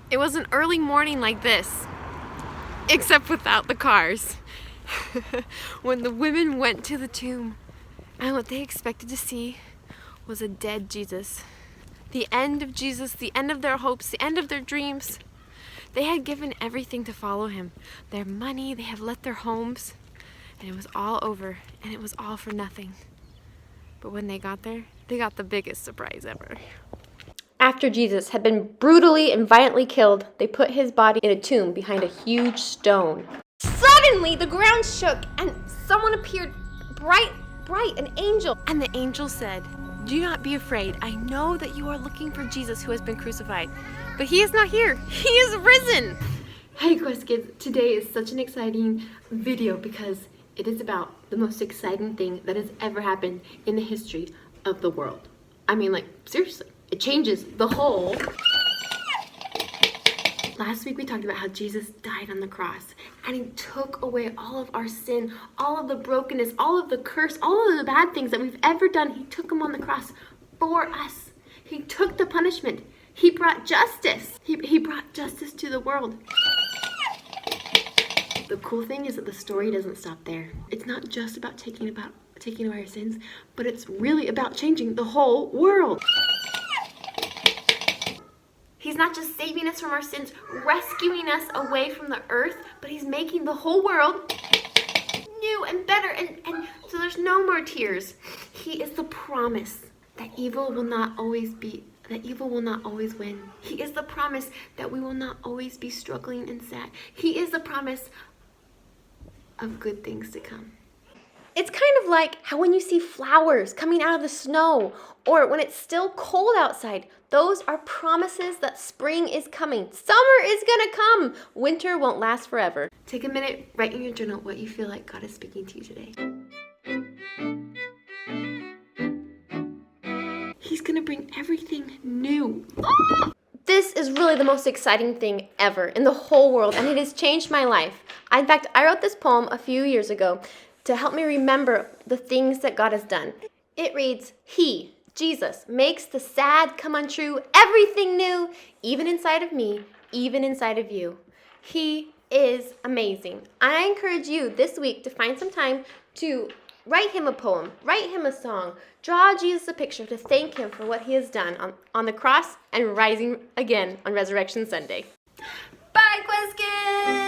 It was an early morning like this, except without the cars. When the women went to the tomb, and what they expected to see was a dead Jesus. The end of Jesus, the end of their hopes, the end of their dreams. They had given everything to follow him. Their money, they had left their homes, and it was all over, and it was all for nothing. But when they got there, they got the biggest surprise ever. After Jesus had been brutally and violently killed, they put his body in a tomb behind a huge stone. Suddenly, the ground shook, and someone appeared bright, an angel. And the angel said, "Do not be afraid. I know that you are looking for Jesus who has been crucified, but he is not here. He is risen." Hey Quest Kids, today is such an exciting video because it is about the most exciting thing that has ever happened in the history of the world. I mean, like, seriously, it changes the whole. Last week we talked about how Jesus died on the cross and he took away all of our sin, all of the brokenness, all of the curse, all of the bad things that we've ever done. He took them on the cross for us. He took the punishment. He brought justice. He brought justice to the world. The cool thing is that the story doesn't stop there. It's not just about taking away our sins, but it's really about changing the whole world. He's not just saving us from our sins, rescuing us away from the earth, but he's making the whole world new and better, and so there's no more tears. He is the promise that evil will not always win. He is the promise that we will not always be struggling and sad. He is the promise of good things to come. It's kind of like how when you see flowers coming out of the snow, or when it's still cold outside, those are promises that spring is coming. Summer is gonna come. Winter won't last forever. Take a minute, write in your journal what you feel like God is speaking to you today. He's gonna bring everything new. This is really the most exciting thing ever in the whole world, and it has changed my life. In fact, I wrote this poem a few years ago to help me remember the things that God has done. It reads, "He, Jesus, makes the sad come untrue, everything new, even inside of me, even inside of you." He is amazing. I encourage you this week to find some time to write him a poem, write him a song, draw Jesus a picture to thank him for what he has done on the cross and rising again on Resurrection Sunday. Bye, Quest Kids!